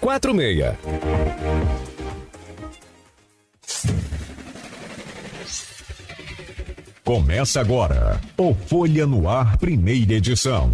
3246. Começa agora o Folha no Ar, primeira edição.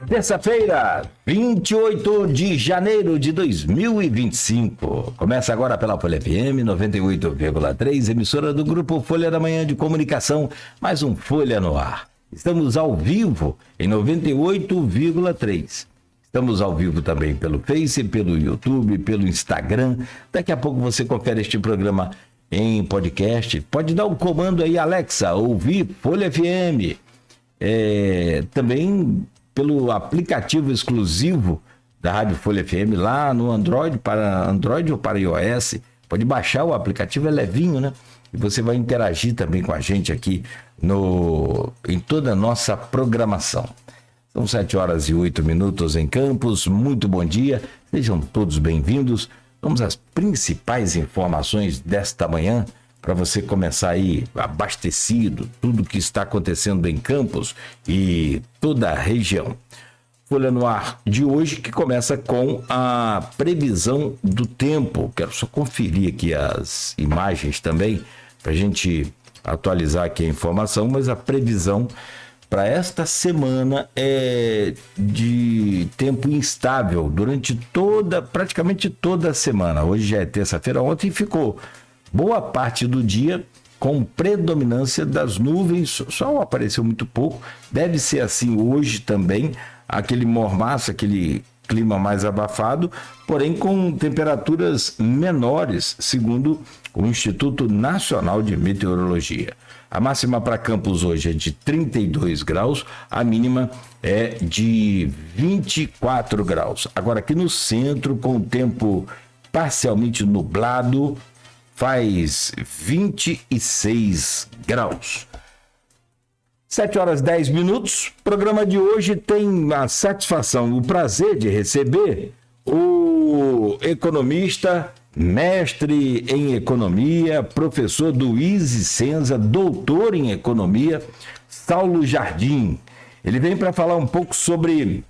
Terça-feira, 28 de janeiro de 2025. Começa agora pela Folha FM 98,3, emissora do Grupo Folha da Manhã de Comunicação, mais um Folha no Ar. Estamos ao vivo em 98,3. Estamos ao vivo também pelo Face, pelo YouTube, pelo Instagram. Daqui a pouco você confere este programa em podcast. Pode dar um comando aí, Alexa, ouvir Folha FM. Também pelo aplicativo exclusivo da Rádio Folha FM lá no Android, para Android ou para iOS. Pode baixar o aplicativo, é levinho, né? E você vai interagir também com a gente aqui em toda a nossa programação. São 7h08 em Campos. Muito bom dia, sejam todos bem-vindos. Vamos às principais informações desta manhã, para você começar aí abastecido, tudo que está acontecendo em Campos e toda a região. Folha no Ar de hoje, que começa com a previsão do tempo. Quero só conferir aqui as imagens também, para a gente atualizar aqui a informação, mas a previsão para esta semana é de tempo instável durante praticamente toda a semana. Hoje já é terça-feira, ontem ficou boa parte do dia com predominância das nuvens, o sol apareceu muito pouco, deve ser assim hoje também, aquele mormaço, aquele clima mais abafado, porém com temperaturas menores, segundo o Instituto Nacional de Meteorologia. A máxima para Campos hoje é de 32 graus, a mínima é de 24 graus. Agora aqui no centro, com o tempo parcialmente nublado, faz 26 graus. 7h10. O programa de hoje tem a satisfação, o prazer de receber o economista mestre em economia, professor do ISE Senza, doutor em economia, Saulo Jardim. Ele vem para falar um pouco sobre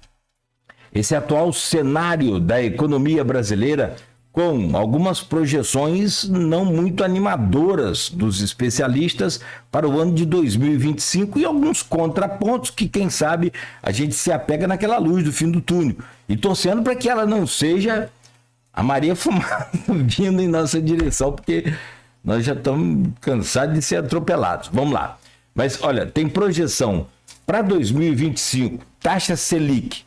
esse atual cenário da economia brasileira, com algumas projeções não muito animadoras dos especialistas para o ano de 2025 e alguns contrapontos que, quem sabe, a gente se apega naquela luz do fim do túnel e torcendo para que ela não seja a Maria Fumaça vindo em nossa direção, porque nós já estamos cansados de ser atropelados. Vamos lá. Mas, olha, tem projeção para 2025, taxa Selic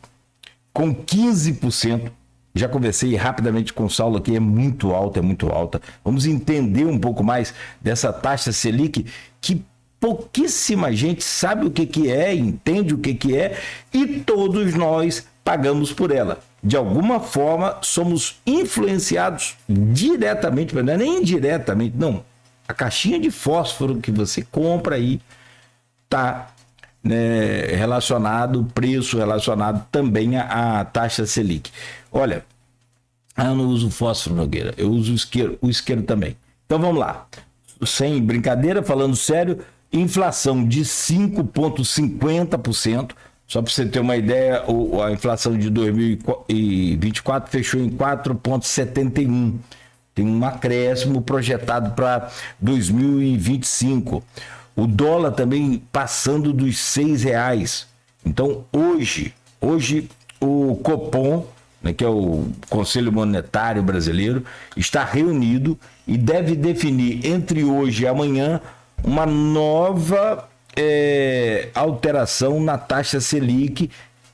com 15%. Já conversei rapidamente com o Saulo aqui, é muito alta, é muito alta. Vamos entender um pouco mais dessa taxa Selic, que pouquíssima gente sabe o que é, entende o que é, e todos nós pagamos por ela. De alguma forma, somos influenciados diretamente, mas não é nem indiretamente, não. A caixinha de fósforo que você compra aí está relacionado, preço relacionado também à taxa Selic. Olha, eu não uso fósforo, Nogueira, eu uso o isqueiro também. Então vamos lá, sem brincadeira, falando sério, inflação de 5,50%, só para você ter uma ideia, a inflação de 2024 fechou em 4,71%. Tem um acréscimo projetado para 2025. O dólar também passando dos R$6. Então, hoje o Copom, que é o Conselho Monetário Brasileiro, está reunido e deve definir entre hoje e amanhã uma nova alteração na taxa Selic,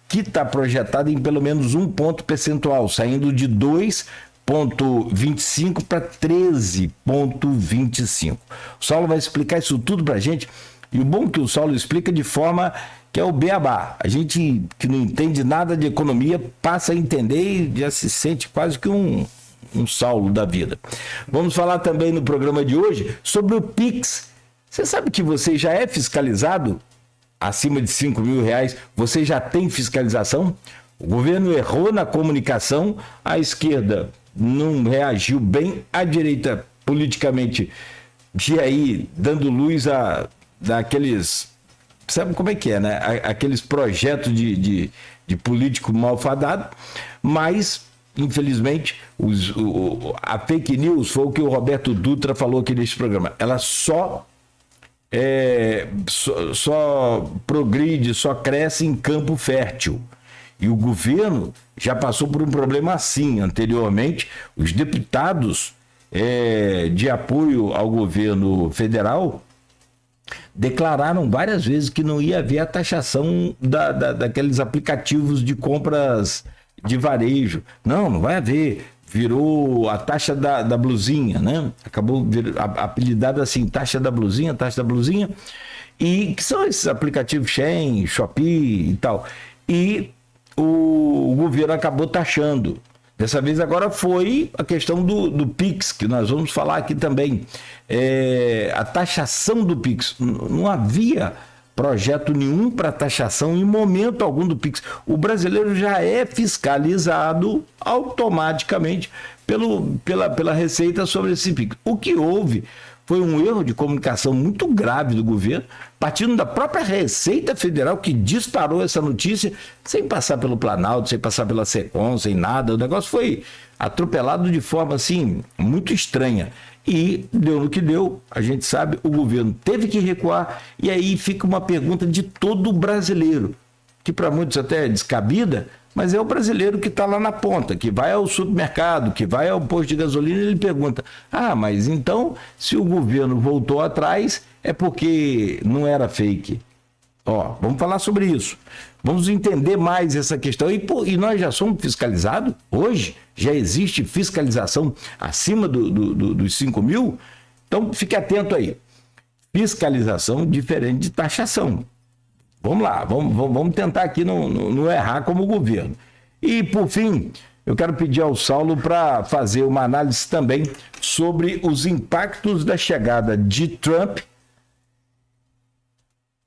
que está projetada em pelo menos 1 ponto percentual, saindo de 2,25 para 13,25. O Saulo vai explicar isso tudo para a gente, e o bom é que o Saulo explica de forma que é o beabá. A gente que não entende nada de economia passa a entender e já se sente quase que um Saulo da vida. Vamos falar também no programa de hoje sobre o Pix. Você sabe que você já é fiscalizado acima de R$5.000? Você já tem fiscalização? O governo errou na comunicação, a esquerda não reagiu bem, a direita politicamente, e aí dando luz daqueles, sabe como é que é, né? Aqueles projetos de político malfadado, mas infelizmente a fake news foi o que o Roberto Dutra falou aqui neste programa. Ela só progride, só cresce em campo fértil. E o governo já passou por um problema assim anteriormente. Os deputados de apoio ao governo federal declararam várias vezes que não ia haver a taxação daqueles aplicativos de compras de varejo. Não vai haver. Virou a taxa da blusinha, né? Acabou apelidado assim, taxa da blusinha, e que são esses aplicativos Shein, Shopee e tal. E o governo acabou taxando. Dessa vez agora foi a questão do Pix, que nós vamos falar aqui também. A taxação do Pix. Não havia projeto nenhum para taxação em momento algum do Pix. O brasileiro já é fiscalizado automaticamente pela Receita sobre esse Pix. O que houve foi um erro de comunicação muito grave do governo, partindo da própria Receita Federal, que disparou essa notícia sem passar pelo Planalto, sem passar pela SECOM, sem nada. O negócio foi atropelado de forma assim muito estranha. E deu no que deu, a gente sabe, o governo teve que recuar, e aí fica uma pergunta de todo brasileiro, que para muitos até é descabida, mas é o brasileiro que está lá na ponta, que vai ao supermercado, que vai ao posto de gasolina, e ele pergunta: mas então, se o governo voltou atrás, é porque não era fake. Vamos falar sobre isso. Vamos entender mais essa questão. E nós já somos fiscalizados hoje? Já existe fiscalização acima dos 5.000? Então, fique atento aí. Fiscalização diferente de taxação. Vamos lá, vamos tentar aqui não errar como o governo. E, por fim, eu quero pedir ao Saulo para fazer uma análise também sobre os impactos da chegada de Trump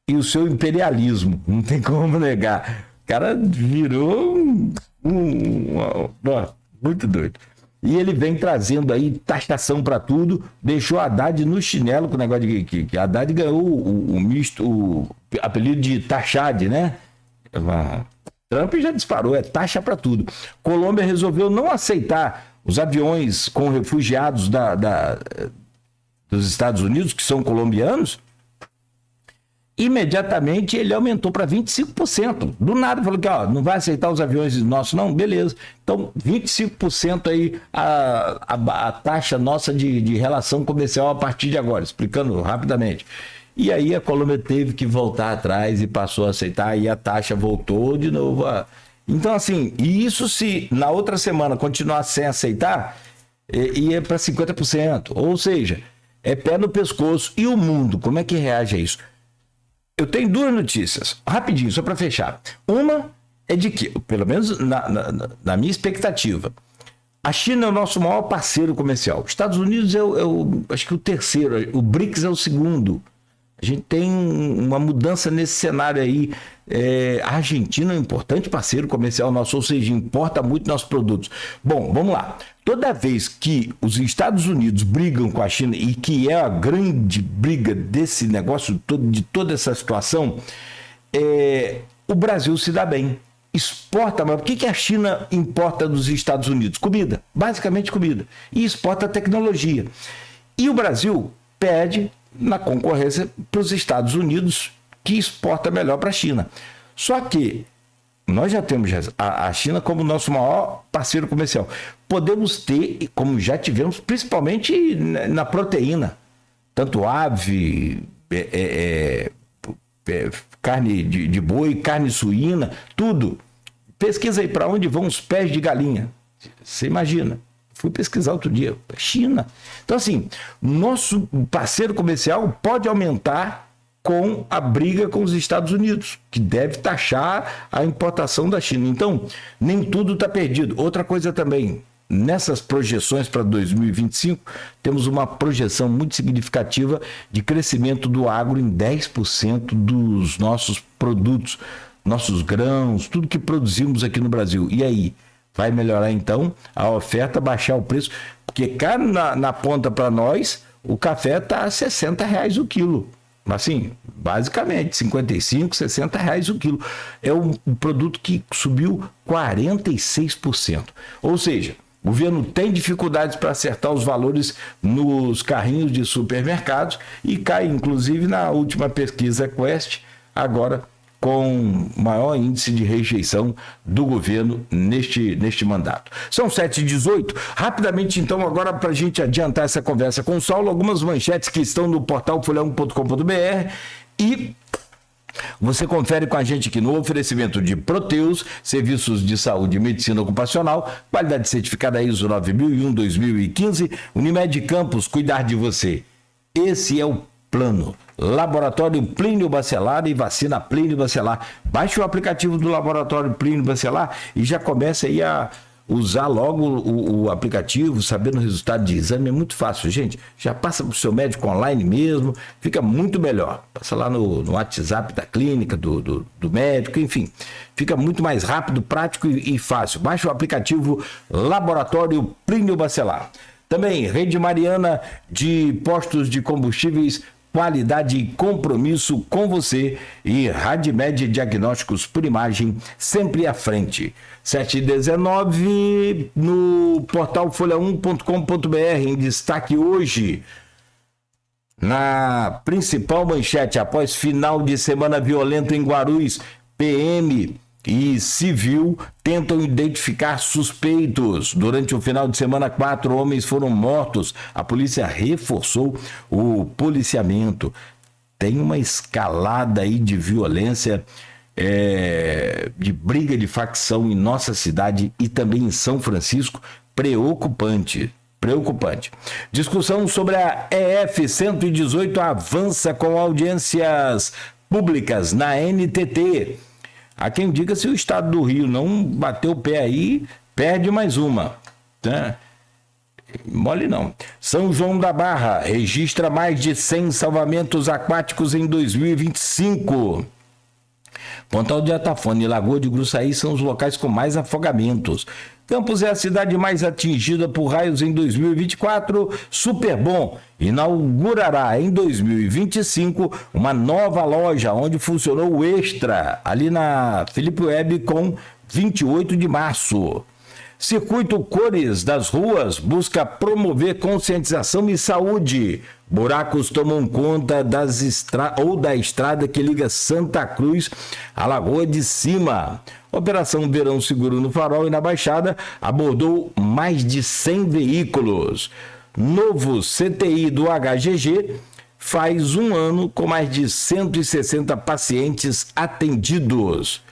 e o seu imperialismo. Não tem como negar. O cara virou muito doido. E ele vem trazendo aí taxação para tudo, deixou Haddad no chinelo com o negócio de que Haddad ganhou o apelido de Taxad, né? Trump já disparou, é taxa para tudo. Colômbia resolveu não aceitar os aviões com refugiados dos Estados Unidos, que são colombianos. Imediatamente ele aumentou para 25%. Do nada falou que não vai aceitar os aviões nossos, não? Beleza. Então, 25% aí a taxa nossa de relação comercial a partir de agora, explicando rapidamente. E aí a Colômbia teve que voltar atrás e passou a aceitar, e a taxa voltou de novo. Então, assim, e isso se na outra semana continuar sem aceitar, ia para 50%. Ou seja, é pé no pescoço. E o mundo, como é que reage a isso? Eu tenho duas notícias, rapidinho, só para fechar. Uma é de que, pelo menos na minha expectativa, a China é o nosso maior parceiro comercial. Os Estados Unidos acho que o terceiro, o BRICS é o segundo. A gente tem uma mudança nesse cenário aí. A Argentina é um importante parceiro comercial nosso, ou seja, importa muito nossos produtos. Bom, vamos lá. Toda vez que os Estados Unidos brigam com a China, e que é a grande briga desse negócio, de toda essa situação, o Brasil se dá bem. Exporta, mas o que a China importa dos Estados Unidos? Comida, basicamente comida. E exporta tecnologia. E o Brasil pede na concorrência para os Estados Unidos, que exporta melhor para a China. Só que nós já temos a China como nosso maior parceiro comercial. Podemos ter, como já tivemos, principalmente na proteína, tanto ave, carne de boi, carne suína, tudo. Pesquisa aí para onde vão os pés de galinha. Você imagina. Fui pesquisar outro dia, China. Então, assim, nosso parceiro comercial pode aumentar com a briga com os Estados Unidos, que deve taxar a importação da China. Então, nem tudo está perdido. Outra coisa também, nessas projeções para 2025, temos uma projeção muito significativa de crescimento do agro em 10% dos nossos produtos, nossos grãos, tudo que produzimos aqui no Brasil. E aí? Vai melhorar então a oferta, baixar o preço, porque cá na ponta para nós, o café está a R$60 o quilo. Assim, basicamente, 55, R$60 o quilo. É um produto que subiu 46%. Ou seja, o governo tem dificuldades para acertar os valores nos carrinhos de supermercados e cai, inclusive, na última pesquisa Quest, agora com maior índice de rejeição do governo neste mandato. São 7h18. Rapidamente, então, agora para a gente adiantar essa conversa com o Saulo, algumas manchetes que estão no portal folha1.com.br e você confere com a gente aqui no oferecimento de Proteus, serviços de saúde e medicina ocupacional, qualidade certificada ISO 9001-2015, Unimed Campos, cuidar de você. Esse é o plano. Laboratório Plínio Bacelar e vacina Plínio Bacelar. Baixe o aplicativo do Laboratório Plínio Bacelar e já comece aí a usar logo o aplicativo, sabendo o resultado de exame. É muito fácil, gente. Já passa para o seu médico online mesmo, fica muito melhor. Passa lá no WhatsApp da clínica, do médico, enfim. Fica muito mais rápido, prático e fácil. Baixe o aplicativo Laboratório Plínio Bacelar. Também, Rede Mariana de postos de combustíveis, qualidade e compromisso com você, e Radmed Diagnósticos por Imagem, sempre à frente. 7h19 no portal folha1.com.br, em destaque hoje. Na principal manchete, após final de semana violento em Guarulhos, PM e civil tentam identificar suspeitos. Durante o final de semana, 4 homens foram mortos. A polícia reforçou o policiamento. Tem uma escalada aí de violência, de briga de facção em nossa cidade e também em São Francisco, preocupante. Discussão sobre a EF 118 avança com audiências públicas na NTT. Há quem diga, se o estado do Rio não bater o pé aí, perde mais uma. Tá? Mole não. São João da Barra registra mais de 100 salvamentos aquáticos em 2025. Pontal de Atafone e Lagoa de Gruçaí são os locais com mais afogamentos. Campos é a cidade mais atingida por raios em 2024. Superbom inaugurará em 2025 uma nova loja onde funcionou o Extra, ali na Felipe Web com 28 de março. Circuito Cores das Ruas busca promover conscientização e saúde. Buracos tomam conta da estrada que liga Santa Cruz à Lagoa de Cima. Operação Verão Seguro no Farol e na Baixada abordou mais de 100 veículos. Novo CTI do HGG faz um ano com mais de 160 pacientes atendidos.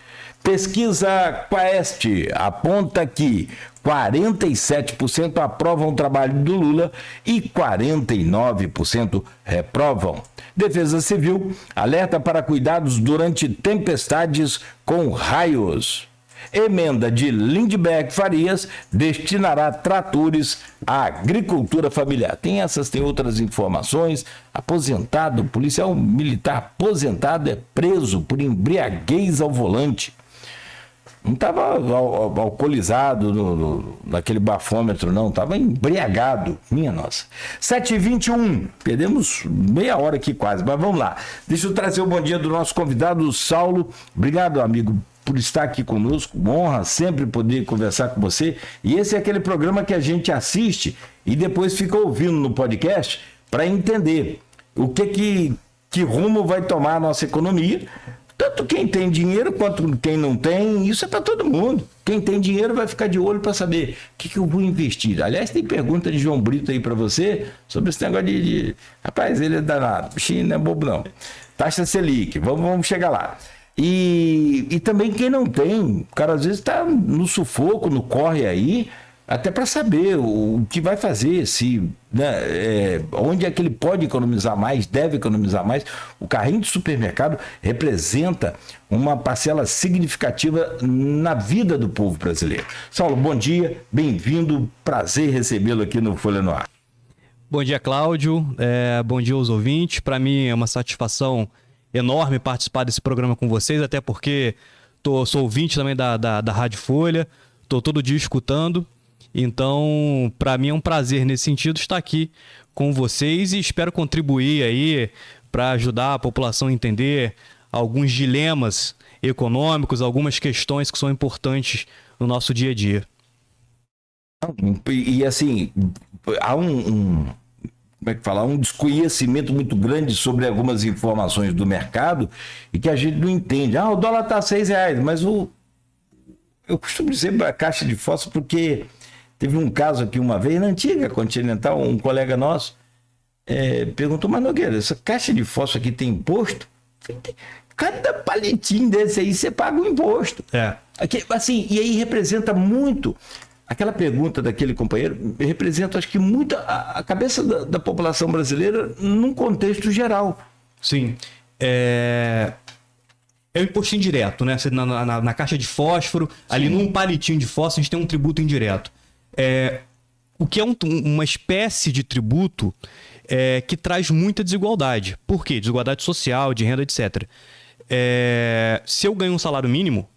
Pesquisa Quaest aponta que 47% aprovam o trabalho do Lula e 49% reprovam. Defesa Civil alerta para cuidados durante tempestades com raios. Emenda de Lindbergh Farias destinará tratores à agricultura familiar. Tem outras informações. Aposentado, policial militar aposentado é preso por embriaguez ao volante. Não estava alcoolizado naquele bafômetro, não. Estava embriagado. Minha nossa. 7h21. Perdemos meia hora aqui quase, mas vamos lá. Deixa eu trazer o bom dia do nosso convidado, Saulo. Obrigado, amigo, por estar aqui conosco. Honra sempre poder conversar com você. E esse é aquele programa que a gente assiste e depois fica ouvindo no podcast para entender o que rumo vai tomar a nossa economia. Tanto quem tem dinheiro quanto quem não tem, isso é para todo mundo. Quem tem dinheiro vai ficar de olho para saber o que eu vou investir. Aliás, tem pergunta de João Brito aí para você sobre esse negócio Rapaz, ele é danado, bichinho não é bobo não. Taxa Selic, vamos chegar lá. E também quem não tem, o cara às vezes está no sufoco, no corre aí, até para saber o que vai fazer, onde é que ele pode economizar mais, deve economizar mais. O carrinho de supermercado representa uma parcela significativa na vida do povo brasileiro. Saulo, bom dia, bem-vindo, prazer recebê-lo aqui no Folha no Ar. Bom dia, Cláudio, bom dia aos ouvintes. Para mim é uma satisfação enorme participar desse programa com vocês, até porque sou ouvinte também da Rádio Folha, estou todo dia escutando. Então, para mim é um prazer nesse sentido estar aqui com vocês e espero contribuir aí para ajudar a população a entender alguns dilemas econômicos, algumas questões que são importantes no nosso dia a dia. E assim, há como é que fala? Um desconhecimento muito grande sobre algumas informações do mercado e que a gente não entende. O dólar está R$6, mas eu costumo dizer a caixa de fósforo porque teve um caso aqui uma vez, na antiga Continental, um colega nosso perguntou, mas Nogueira, essa caixa de fósforo aqui tem imposto? Cada palitinho desse aí você paga um imposto. Aqui, assim, e aí representa muito, aquela pergunta daquele companheiro, representa acho que muito a cabeça da população brasileira num contexto geral. Sim. É o imposto indireto, né? Na caixa de fósforo, sim, ali num palitinho de fósforo, a gente tem um tributo indireto. O que é uma espécie de tributo que traz muita desigualdade. Por quê? Desigualdade social, de renda, etc. Se eu ganho um salário mínimo,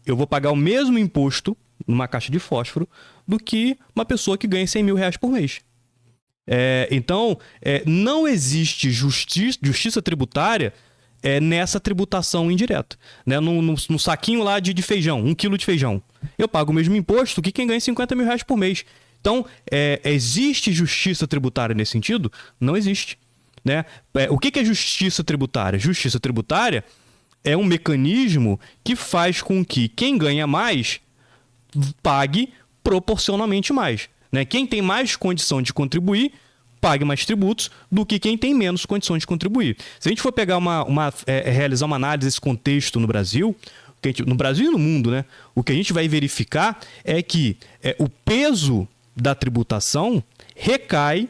eu vou pagar o mesmo imposto numa caixa de fósforo do que uma pessoa que ganha 100 mil reais por mês. Então, não existe justiça tributária nessa tributação indireta. Né? No saquinho lá de feijão, 1 quilo de feijão, eu pago o mesmo imposto que quem ganha 50 mil reais por mês. Então, existe justiça tributária nesse sentido? Não existe. Né? O que é justiça tributária? Justiça tributária é um mecanismo que faz com que quem ganha mais pague proporcionalmente mais. Né? Quem tem mais condição de contribuir pague mais tributos do que quem tem menos condições de contribuir. Se a gente for pegar realizar uma análise desse contexto no Brasil, no Brasil e no mundo, né, o que a gente vai verificar é que o peso da tributação recai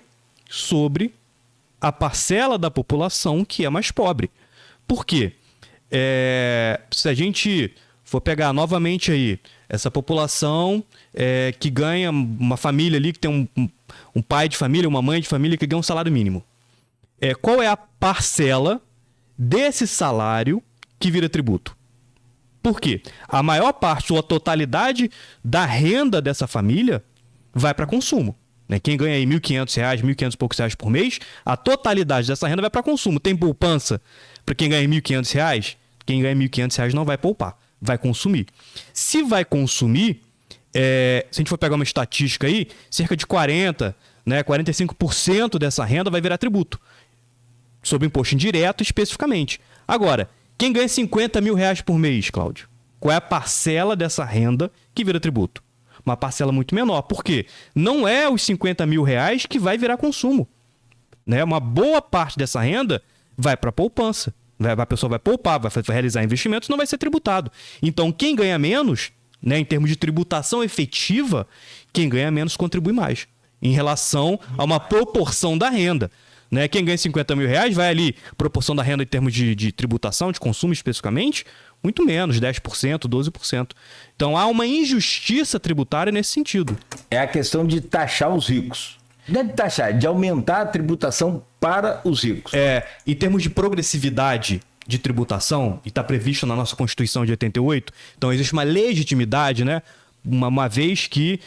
sobre a parcela da população que é mais pobre. Por quê? Se a gente for pegar novamente aí essa população que ganha, uma família ali que tem um pai de família, uma mãe de família que ganha um salário mínimo. Qual é a parcela desse salário que vira tributo? Por quê? A maior parte ou a totalidade da renda dessa família vai para consumo. Né? Quem ganha aí R$ 1.500, R$ 1.500 e poucos reais por mês, a totalidade dessa renda vai para consumo. Tem poupança para quem ganha R$ 1.500? Quem ganha R$ 1.500 não vai poupar, vai consumir. Se vai consumir, se a gente for pegar uma estatística aí, cerca de 45% dessa renda vai virar tributo, sob imposto indireto especificamente. Agora, quem ganha R$ 50 mil por mês, Cláudio? Qual é a parcela dessa renda que vira tributo? Uma parcela muito menor. Por quê? Não é os R$ 50 mil que vai virar consumo. Né? Uma boa parte dessa renda vai para a poupança. A pessoa vai poupar, vai realizar investimentos, não vai ser tributado. Então, quem ganha menos, né, em termos de tributação efetiva, quem ganha menos contribui mais, em relação a uma proporção da renda. Né? Quem ganha R$ 50 mil vai ali, proporção da renda em termos de tributação, de consumo especificamente, muito menos, 10%, 12%. Então, há uma injustiça tributária nesse sentido. É a questão de taxar os ricos. Não é de taxar, é de aumentar a tributação para os ricos. Em termos de progressividade de tributação, e está previsto na nossa Constituição de 88, então existe uma legitimidade, né? Uma vez que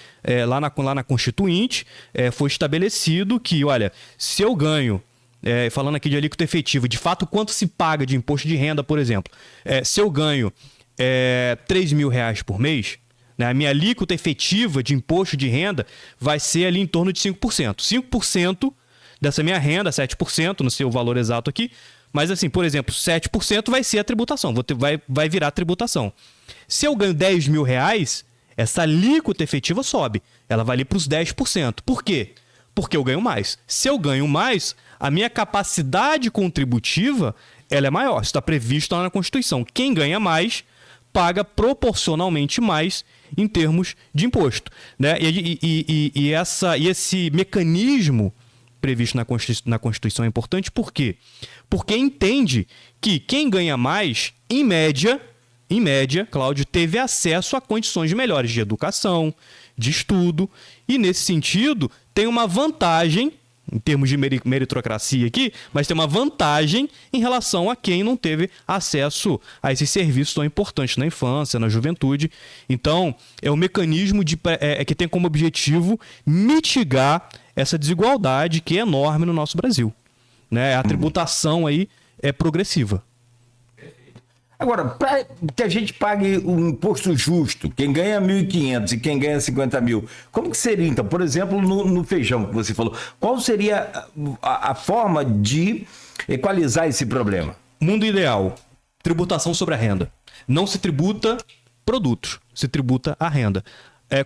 lá na Constituinte foi estabelecido que, olha, se eu ganho, falando aqui de alíquota efetiva, de fato quanto se paga de imposto de renda, por exemplo, se eu ganho R$ 3.000 por mês, né, a minha alíquota efetiva de imposto de renda vai ser ali em torno de 5%. 5% dessa minha renda, 7%, não sei o valor exato aqui, mas assim, por exemplo, 7% vai ser a tributação, vai virar tributação. Se eu ganho R$ 10.000, essa alíquota efetiva sobe, ela vai ali para os 10%. Por quê? Porque eu ganho mais. Se eu ganho mais, a minha capacidade contributiva ela é maior. Isso está previsto lá na Constituição. Quem ganha mais paga proporcionalmente mais em termos de imposto. Né? E esse mecanismo previsto na Constituição é importante por quê? Porque entende que quem ganha mais, em média, Cláudio, teve acesso a condições melhores de educação, de estudo, e nesse sentido tem uma vantagem, em termos de meritocracia aqui, mas tem uma vantagem em relação a quem não teve acesso a esses serviços tão importantes na infância, na juventude. Então, é um mecanismo que tem como objetivo mitigar essa desigualdade que é enorme no nosso Brasil. Né? A tributação aí é progressiva. Agora, para que a gente pague um imposto justo, quem ganha 1.500 e quem ganha 50 mil, como que seria, então, por exemplo, no feijão que você falou, qual seria a forma de equalizar esse problema? Mundo ideal, tributação sobre a renda. Não se tributa produtos, se tributa a renda.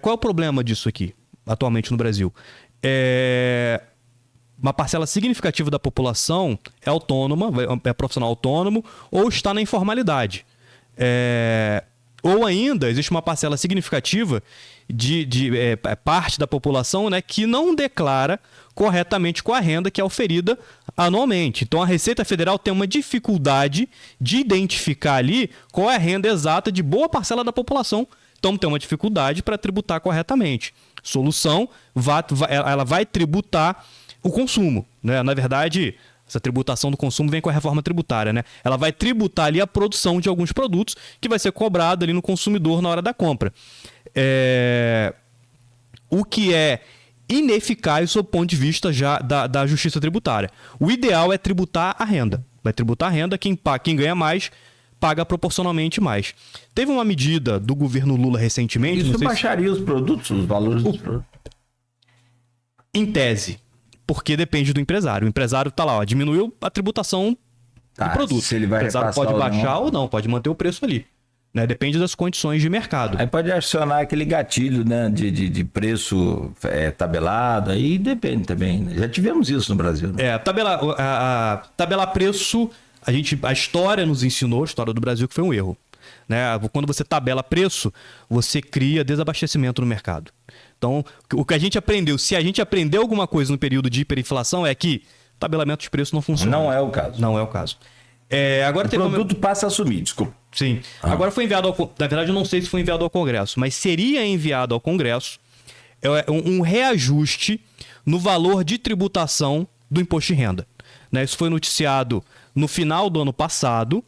Qual é o problema disso aqui, atualmente no Brasil? Uma parcela significativa da população é autônoma, é profissional autônomo ou está na informalidade. Ou ainda existe uma parcela significativa de parte da população, né, que não declara corretamente com a renda que é oferida anualmente. Então a Receita Federal tem uma dificuldade de identificar ali qual é a renda exata de boa parcela da população. Então tem uma dificuldade para tributar corretamente. Solução, ela vai tributar o consumo, né? Na verdade, essa tributação do consumo vem com a reforma tributária, né? Ela vai tributar ali a produção de alguns produtos que vai ser cobrado ali no consumidor na hora da compra. O que é ineficaz sob o ponto de vista já da justiça tributária. O ideal é tributar a renda. Vai tributar a renda, quem ganha mais paga proporcionalmente mais. Teve uma medida do governo Lula recentemente... Isso baixaria os produtos, os valores dos produtos? Em tese. Porque depende do empresário. O empresário está lá, diminuiu a tributação do produto. Se ele vai o empresário pode baixar ou não, pode manter o preço ali. Né? Depende das condições de mercado. Aí pode acionar aquele gatilho, né, de preço tabelado, aí depende também. Né? Já tivemos isso no Brasil. Né? Tabelar preço, a história nos ensinou, a história do Brasil, que foi um erro. Né? Quando você tabela preço, você cria desabastecimento no mercado. Então, o que a gente aprendeu, se a gente aprendeu alguma coisa no período de hiperinflação, é que tabelamento de preço não funciona. Não é o caso. Não é o caso. Agora o produto passa a assumir, desculpa. Sim. Agora foi enviado na verdade, eu não sei se foi enviado ao Congresso, mas seria enviado ao Congresso um reajuste no valor de tributação do imposto de renda. Né? Isso foi noticiado no final do ano passado.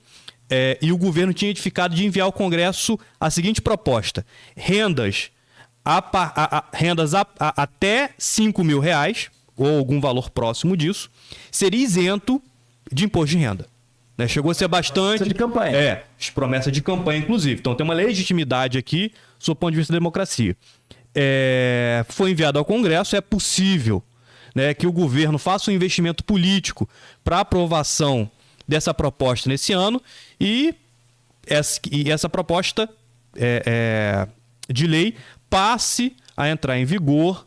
e o governo tinha edificado de enviar ao Congresso a seguinte proposta: rendas até 5 mil reais, ou algum valor próximo disso, seria isento de imposto de renda. Né? Chegou a ser bastante... Promessa de campanha. Promessa de campanha, inclusive. Então tem uma legitimidade aqui, sob o ponto de vista da democracia. Foi enviado ao Congresso, é possível, né, que o governo faça um investimento político para aprovação dessa proposta nesse ano, e essa proposta de lei passe a entrar em vigor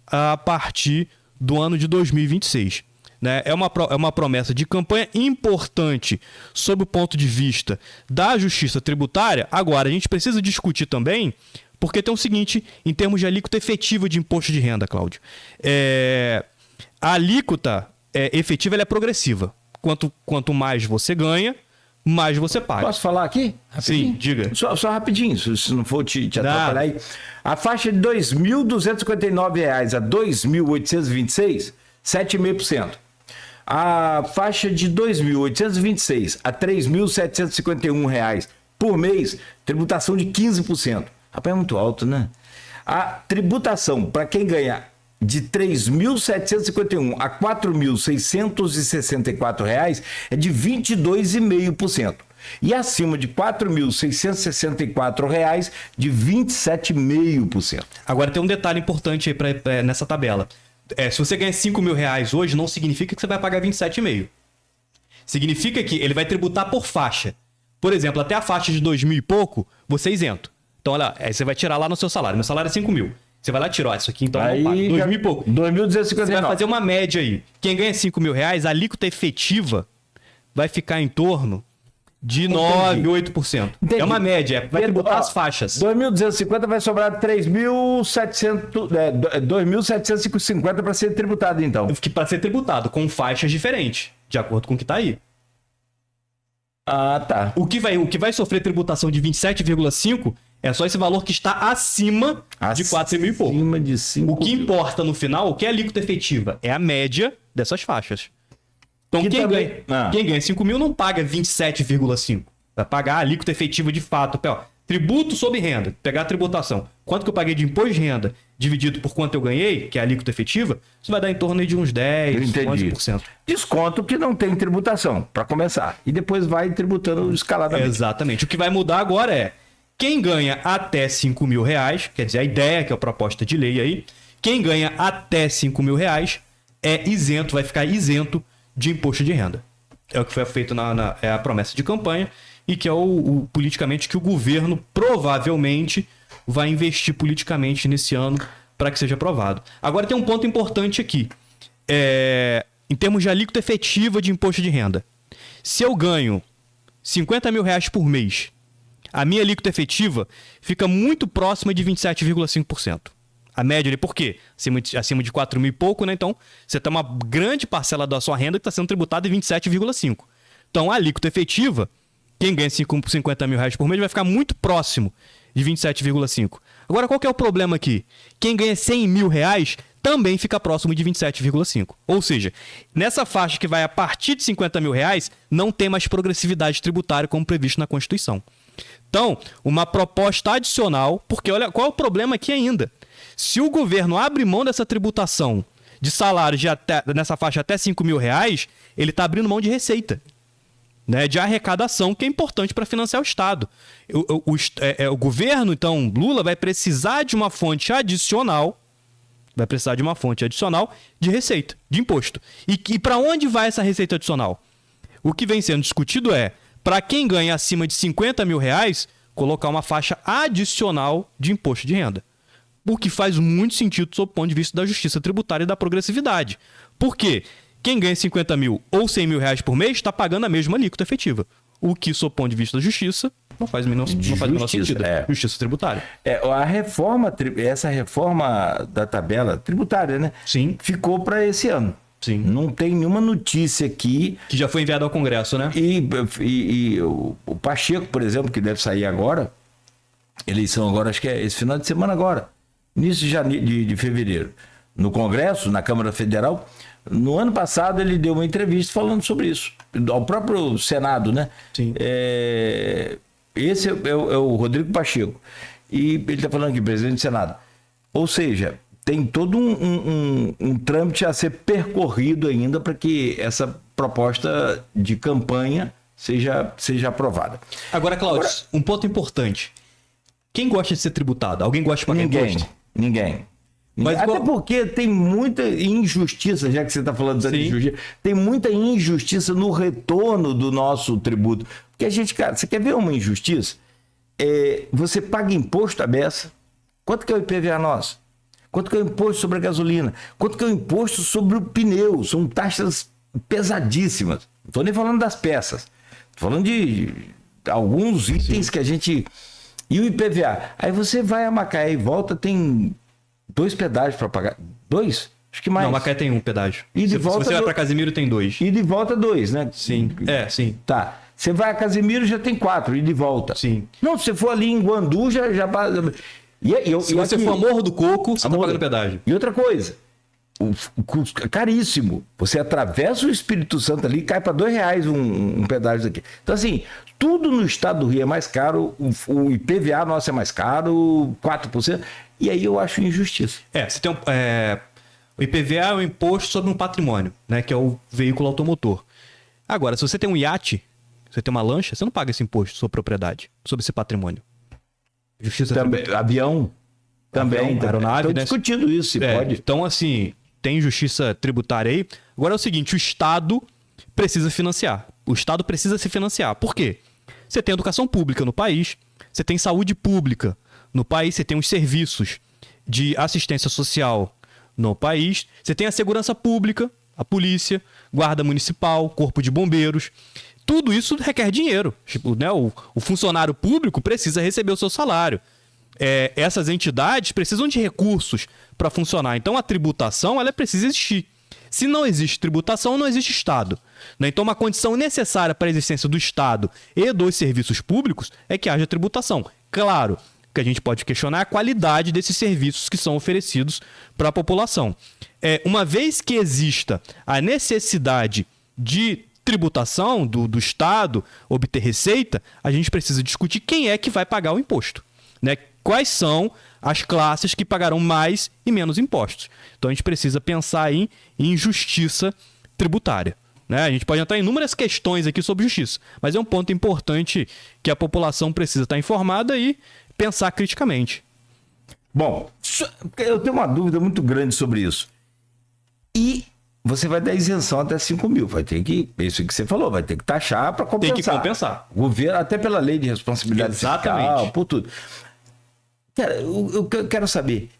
a partir do ano de 2026. Né? É uma promessa de campanha importante sob o ponto de vista da justiça tributária. Agora, a gente precisa discutir também, porque tem o seguinte, em termos de alíquota efetiva de imposto de renda, Cláudio. A alíquota efetiva ela é progressiva. Quanto mais você ganha, mais você paga. Posso falar aqui? Sim, diga. Só rapidinho, se não for te atrapalhar aí. A faixa de R$ 2.259 a R$ 2.826, 7,5%. A faixa de R$ 2.826 a R$ 3.751 por mês, tributação de 15%. Rapaz, é muito alto, né? A tributação para quem ganha de R$ 3.751 a R$ 4.664 é de 22,5%. E acima de R$ 4.664, de 27,5%. Agora tem um detalhe importante aí nessa tabela. Se você ganha 5 mil reais hoje, não significa que você vai pagar 27,5. Significa que ele vai tributar por faixa. Por exemplo, até a faixa de 2 mil e pouco, você é isento. Então, olha, aí você vai tirar lá no seu salário. Meu salário é 5 mil. Você vai lá e tira, isso aqui então aí, não paga. 2 mil e pouco. 2.259. Você vai fazer uma média aí. Quem ganha 5 mil reais, a alíquota efetiva vai ficar em torno de 9%, 8%. Entendi. É uma média, vai tributar as faixas. 2.250 vai sobrar 2.750 para ser tributado, então. Para ser tributado, com faixas diferentes, de acordo com o que está aí. Ah, tá. O que vai sofrer tributação de 27,5% é só esse valor que está acima de 4 mil e pouco. Acima de 5 O que importa no final, o que é a alíquota efetiva? É a média dessas faixas. Então, quem ganha 5 mil não paga 27,5%. Vai pagar a alíquota efetiva de fato. Tributo sobre renda, pegar a tributação. Quanto que eu paguei de imposto de renda dividido por quanto eu ganhei, que é a alíquota efetiva, isso vai dar em torno de uns 10%, 11%. Desconto que não tem tributação, para começar. E depois vai tributando escaladamente. Exatamente. O que vai mudar agora é quem ganha até 5 mil reais, quer dizer, a ideia, que é a proposta de lei aí, quem ganha até 5 mil reais é isento, vai ficar isento de imposto de renda. É o que foi feito é a promessa de campanha e que é o politicamente que o governo provavelmente vai investir politicamente nesse ano para que seja aprovado. Agora tem um ponto importante aqui. Em termos de alíquota efetiva de imposto de renda. Se eu ganho 50 mil reais por mês, a minha alíquota efetiva fica muito próxima de 27,5%. A média ali, por quê? Acima de 4 mil e pouco, né? Então, você tem uma grande parcela da sua renda que está sendo tributada em 27,5%. Então, a alíquota efetiva, quem ganha 50 mil reais por mês vai ficar muito próximo de 27,5%. Agora, qual que é o problema aqui? Quem ganha 100 mil reais também fica próximo de 27,5%. Ou seja, nessa faixa que vai a partir de 50 mil reais, não tem mais progressividade tributária como previsto na Constituição. Então, uma proposta adicional, porque olha, qual é o problema aqui ainda? Se o governo abre mão dessa tributação de salários nessa faixa até 5 mil reais, ele está abrindo mão de receita, né, de arrecadação, que é importante para financiar o Estado. O governo, então, Lula, vai precisar de uma fonte adicional, de receita, de imposto. E para onde vai essa receita adicional? O que vem sendo discutido é, para quem ganha acima de 50 mil reais, colocar uma faixa adicional de imposto de renda. O que faz muito sentido sob o ponto de vista da justiça tributária e da progressividade. Por quê? Quem ganha 50 mil ou 100 mil reais por mês está pagando a mesma alíquota efetiva. O que, sob o ponto de vista da justiça, não faz o menor sentido. Justiça tributária. Essa reforma da tabela tributária, né? Sim. Ficou para esse ano. Sim. Não tem nenhuma notícia aqui. Que já foi enviado ao Congresso, né? E o Pacheco, por exemplo, que deve sair agora, eleição agora, acho que é esse final de semana agora, início de fevereiro, no Congresso, na Câmara Federal. No ano passado ele deu uma entrevista falando sobre isso. ao próprio Senado, né? Sim. Esse é o Rodrigo Pacheco. E ele está falando aqui, presidente do Senado. Ou seja, tem todo um trâmite a ser percorrido ainda para que essa proposta de campanha seja aprovada. Agora, Cláudio, um ponto importante. Quem gosta de ser tributado? Alguém gosta de pagar imposto? Ninguém. Mas Até porque tem muita injustiça, já que você está falando da injustiça, tem muita injustiça no retorno do nosso tributo. Porque a gente, cara, você quer ver uma injustiça? Você paga imposto à beça. Quanto que é o IPVA nosso? Quanto que é o imposto sobre a gasolina? Quanto que é o imposto sobre o pneu? São taxas pesadíssimas. Não estou nem falando das peças. Estou falando de alguns itens que a gente... E o IPVA? Aí você vai a Macaé e volta, tem 2 pedágios para pagar. 2? Acho que mais. Não, Macaé tem um pedágio. E de volta se você vai para Casimiro, tem 2. E de volta 2, né? Sim. Sim. Tá. Você vai a Casimiro, já tem 4, e de volta. Sim. Não, se você for ali em Guandu, já... Se você for a Morro do Coco, você está pagando pedágio. E outra coisa, o custo é caríssimo. Você atravessa o Espírito Santo ali e cai para R$2 um pedágio aqui. Então, assim, tudo no estado do Rio é mais caro, o IPVA nosso é mais caro, 4%, e aí eu acho injustiça. Você tem o IPVA é o imposto sobre um patrimônio, né, que é o veículo automotor. Agora, se você tem um iate, você tem uma lancha, você não paga esse imposto sobre propriedade, sobre esse patrimônio. Justiça também, avião também, aeronave, estão discutindo isso, se pode. Então, assim, tem justiça tributária aí. Agora é o seguinte, o Estado precisa financiar. O Estado precisa se financiar. Por quê? Você tem educação pública no país, você tem saúde pública no país, você tem os serviços de assistência social no país, você tem a segurança pública, a polícia, guarda municipal, corpo de bombeiros. Tudo isso requer dinheiro. Tipo, né, o funcionário público precisa receber o seu salário. Essas entidades precisam de recursos para funcionar. Então, a tributação ela precisa existir. Se não existe tributação, não existe Estado. Né? Então, uma condição necessária para a existência do Estado e dos serviços públicos é que haja tributação. Claro, o que a gente pode questionar é a qualidade desses serviços que são oferecidos para a população. Uma vez que exista a necessidade de tributação do Estado, obter receita, a gente precisa discutir quem é que vai pagar o imposto. Né? Quais são as classes que pagarão mais e menos impostos. Então a gente precisa pensar em justiça tributária. Né? A gente pode entrar em inúmeras questões aqui sobre justiça, mas é um ponto importante que a população precisa estar informada e pensar criticamente. Bom, eu tenho uma dúvida muito grande sobre isso. E você vai dar isenção até 5 mil. Vai ter que, isso que você falou, vai ter que taxar para compensar. Tem que compensar. O governo, até pela lei de responsabilidade fiscal, por tudo. Cara, eu quero saber.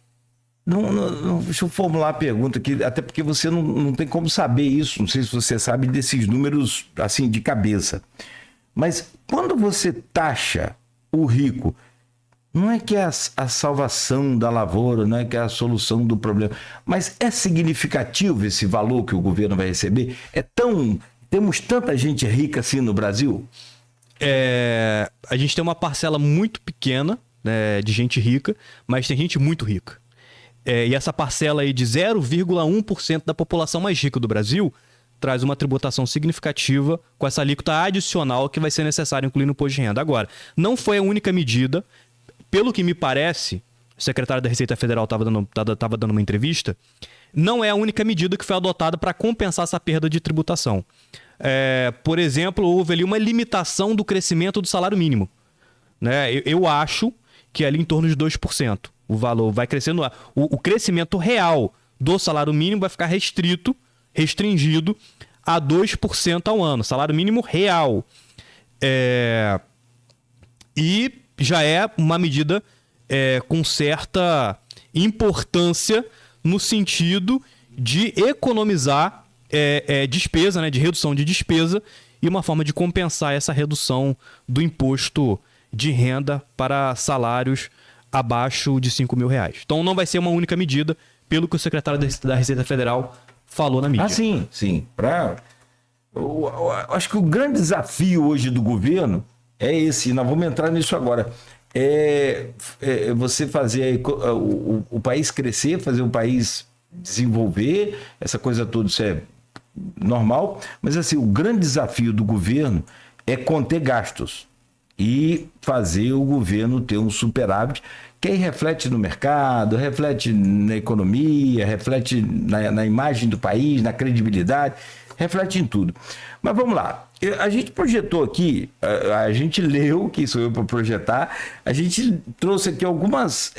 Deixa eu formular a pergunta aqui, até porque você não tem como saber isso. Não sei se você sabe desses números assim de cabeça. Mas quando você taxa o rico, não é que é a salvação da lavoura, não é que é a solução do problema, mas é significativo esse valor que o governo vai receber? Temos tanta gente rica assim no Brasil? A gente tem uma parcela muito pequena, né, de gente rica, mas tem gente muito rica. E essa parcela aí de 0,1% da população mais rica do Brasil traz uma tributação significativa com essa alíquota adicional que vai ser necessário incluir no imposto de renda. Agora, não foi a única medida. Pelo que me parece, o secretário da Receita Federal estava dando uma entrevista, não é a única medida que foi adotada para compensar essa perda de tributação. Por exemplo, houve ali uma limitação do crescimento do salário mínimo. Né? Eu acho que é ali em torno de 2%. O valor vai crescendo. O crescimento real do salário mínimo vai ficar restringido a 2% ao ano. Salário mínimo real. E já é uma medida com certa importância no sentido de economizar despesa, né, de redução de despesa, e uma forma de compensar essa redução do imposto de renda para salários abaixo de R$5 mil. Então não vai ser uma única medida, pelo que o secretário da Receita Federal falou na mídia. Sim. Eu acho que o grande desafio hoje do governo é esse, nós vamos entrar nisso agora. Você fazer o país crescer, fazer o país desenvolver, essa coisa toda, isso é normal, mas assim, o grande desafio do governo é conter gastos e fazer o governo ter um superávit que aí reflete no mercado, reflete na economia, reflete na imagem do país, na credibilidade, reflete em tudo. Mas vamos lá, a gente projetou aqui, a gente leu, que sou eu para projetar, a gente trouxe aqui algumas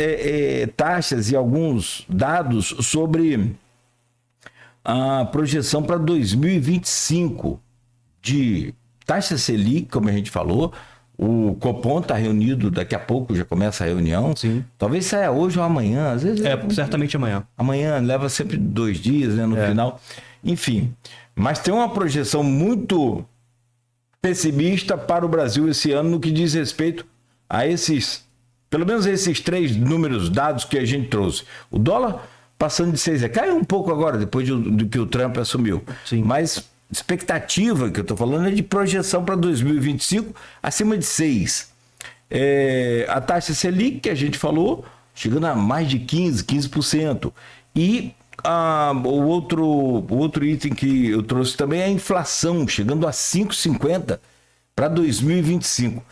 taxas e alguns dados sobre a projeção para 2025 de taxa Selic, como a gente falou. O Copom está reunido, daqui a pouco já começa a reunião. Sim. Talvez saia hoje ou amanhã. Às vezes Certamente amanhã. Amanhã leva sempre 2 dias, né, no final. Enfim, mas tem uma projeção muito pessimista para o Brasil esse ano no que diz respeito a esses, pelo menos esses 3 números dados que a gente trouxe. O dólar passando de 6 reais. Caiu um pouco agora, depois do que o Trump assumiu. Sim. Mas expectativa que eu estou falando é de projeção para 2025 acima de 6. A taxa Selic, que a gente falou, chegando a mais de 15%. E o outro item que eu trouxe também é a inflação, chegando a 5,50 para 2025.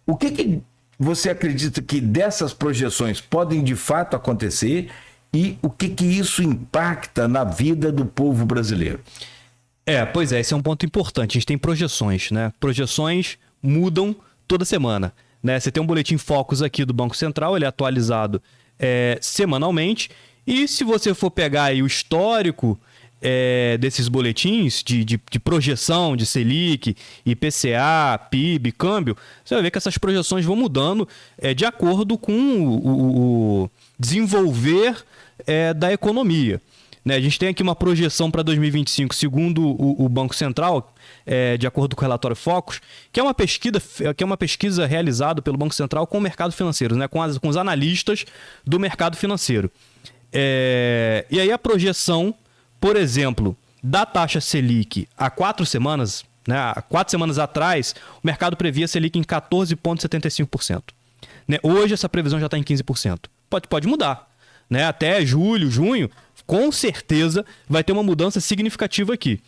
O que você acredita que dessas projeções podem de fato acontecer e o que isso impacta na vida do povo brasileiro? Pois é, esse é um ponto importante. A gente tem projeções, né? Projeções mudam toda semana, né? Você tem um boletim Focus aqui do Banco Central, ele é atualizado semanalmente. E se você for pegar aí o histórico desses boletins de projeção de Selic, IPCA, PIB, câmbio, você vai ver que essas projeções vão mudando de acordo com o desenvolver da economia. A gente tem aqui uma projeção para 2025, segundo o Banco Central, de acordo com o relatório Focus, que é uma pesquisa realizada pelo Banco Central com o mercado financeiro, né? com os analistas do mercado financeiro. E aí a projeção, por exemplo, da taxa Selic há 4 semanas, né? Há 4 semanas atrás, o mercado previa Selic em 14,75%. Né? Hoje essa previsão já está em 15%. Pode mudar. Né? Até julho, junho, com certeza vai ter uma mudança significativa aqui.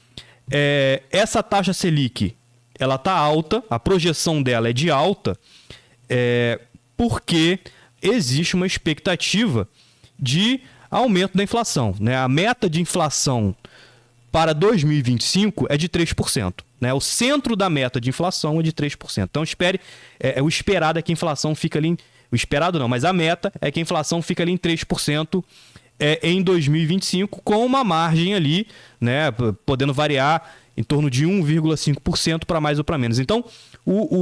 Essa taxa Selic, ela está alta, a projeção dela é de alta, porque existe uma expectativa de aumento da inflação. Né? A meta de inflação para 2025 é de 3%. Né? O centro da meta de inflação é de 3%. Então, o esperado é que a inflação fique ali... O esperado não, mas a meta é que a inflação fique ali em 3% em 2025, com uma margem ali, né, podendo variar em torno de 1,5% para mais ou para menos. Então,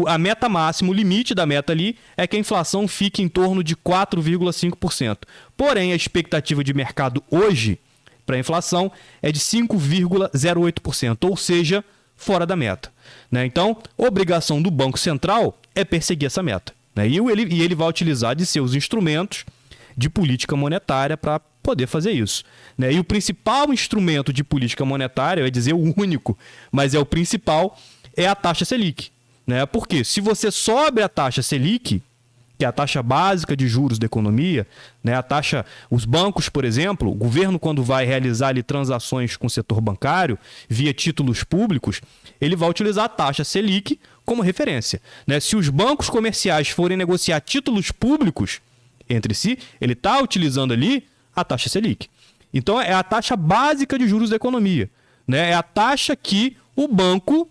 a meta máxima, o limite da meta ali, é que a inflação fique em torno de 4,5%. Porém, a expectativa de mercado hoje para a inflação é de 5,08%, ou seja, fora da meta. Né? Então, a obrigação do Banco Central é perseguir essa meta. Né? E ele vai utilizar de seus instrumentos de política monetária para poder fazer isso. Né? E o principal instrumento de política monetária, eu ia dizer o único, mas é o principal, é a taxa Selic. Né? Porque se você sobe a taxa Selic, que é a taxa básica de juros da economia, né? Os bancos, por exemplo, o governo, quando vai realizar ali transações com o setor bancário, via títulos públicos, ele vai utilizar a taxa Selic como referência. Né? Se os bancos comerciais forem negociar títulos públicos entre si, ele está utilizando ali a taxa Selic. Então, é a taxa básica de juros da economia. Né? É a taxa que o banco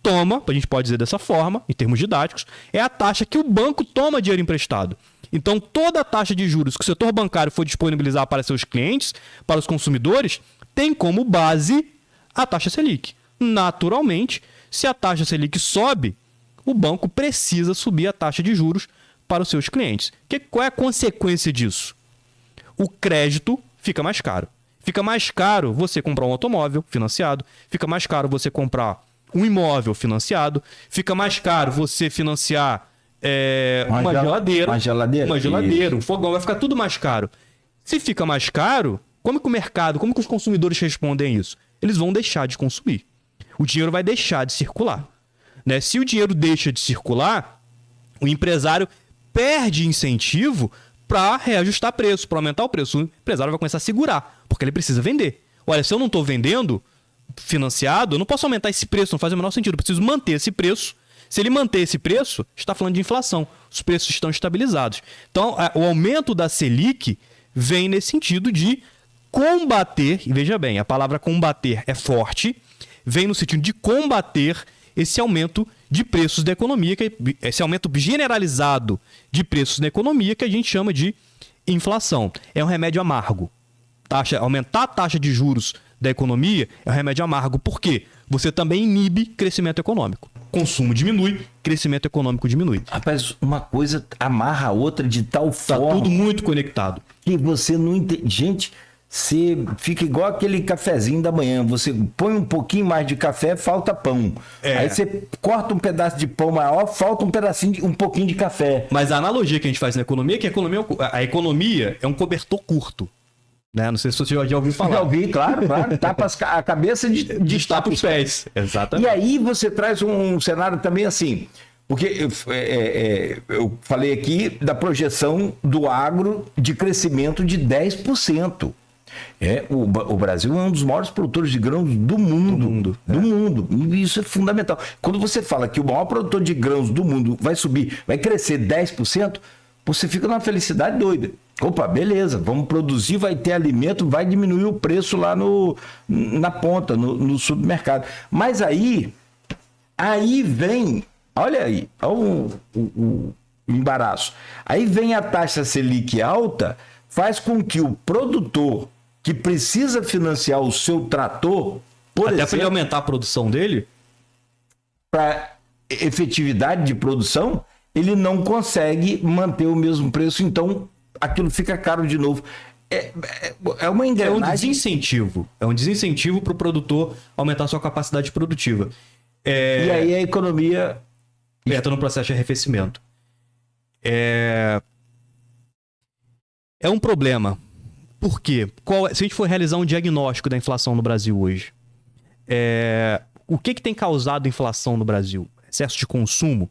toma, a gente pode dizer dessa forma, em termos didáticos, é a taxa que o banco toma dinheiro emprestado. Então, toda a taxa de juros que o setor bancário for disponibilizar para seus clientes, para os consumidores, tem como base a taxa Selic. Naturalmente, se a taxa Selic sobe, o banco precisa subir a taxa de juros para os seus clientes. Qual é a consequência disso? O crédito fica mais caro. Fica mais caro você comprar um automóvel financiado, fica mais caro você comprar um imóvel financiado, fica mais caro você financiar uma geladeira, um fogão, vai ficar tudo mais caro. Se fica mais caro, como que o mercado, como que os consumidores respondem a isso? Eles vão deixar de consumir. O dinheiro vai deixar de circular. Né? Se o dinheiro deixa de circular, o empresário perde incentivo para reajustar preço, para aumentar o preço. O empresário vai começar a segurar, porque ele precisa vender. Olha, se eu não estou vendendo, financiado, eu não posso aumentar esse preço, não faz o menor sentido. Eu preciso manter esse preço. Se ele manter esse preço, está falando de inflação. Os preços estão estabilizados. Então, o aumento da Selic vem nesse sentido de combater, e veja bem, a palavra combater é forte, vem no sentido de combater esse aumento de preços da economia, esse aumento generalizado de preços na economia que a gente chama de inflação. É um remédio amargo. Aumentar a taxa de juros da economia é um remédio amargo. Por quê? Você também inibe crescimento econômico. Consumo diminui, crescimento econômico diminui. Rapaz, uma coisa amarra a outra de tal forma... Tá tudo muito conectado. Que você não entende. Gente, você fica igual aquele cafezinho da manhã. Você põe um pouquinho mais de café, falta pão. Aí você corta um pedaço de pão maior, falta um pouquinho de café. Mas a analogia que a gente faz na economia é que a economia é um cobertor curto. Né? Não sei se você já ouviu falar. Já ouvi, claro. Tapa a cabeça de tapa os pés. Exatamente. E aí você traz um cenário também assim... Porque eu falei aqui da projeção do agro de crescimento de 10%. O Brasil é um dos maiores produtores de grãos do mundo. Do mundo. E isso é fundamental. Quando você fala que o maior produtor de grãos do mundo vai subir, vai crescer 10%, você fica numa felicidade doida. Opa, beleza, vamos produzir, vai ter alimento, vai diminuir o preço lá na ponta, no supermercado. Mas aí vem... Olha aí, olha o embaraço. Aí vem a taxa Selic alta, faz com que o produtor que precisa financiar o seu trator, por até exemplo... para ele aumentar a produção dele? Para efetividade de produção, ele não consegue manter o mesmo preço, então aquilo fica caro de novo. É uma engrenagem... É um desincentivo para o produtor aumentar a sua capacidade produtiva. E aí a economia... entra no processo de arrefecimento. É um problema. Por quê? Se a gente for realizar um diagnóstico da inflação no Brasil hoje, o que tem causado inflação no Brasil? Excesso de consumo?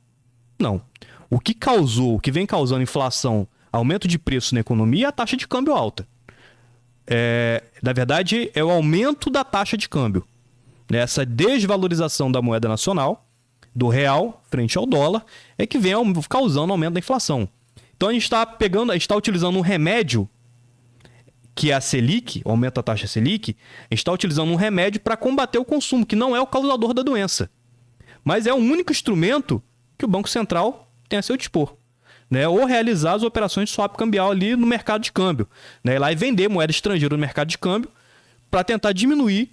Não. O que vem causando inflação, aumento de preço na economia é a taxa de câmbio alta. Na verdade, é o aumento da taxa de câmbio. Essa desvalorização da moeda nacional, do real frente ao dólar, é que vem causando aumento da inflação. Então a gente está utilizando um remédio, que é a Selic, o aumento da taxa Selic, a gente está utilizando um remédio para combater o consumo, que não é o causador da doença. Mas é o único instrumento que o Banco Central tem a seu dispor. Ou realizar as operações de swap cambial ali no mercado de câmbio. Ir lá e vender moeda estrangeira no mercado de câmbio para tentar diminuir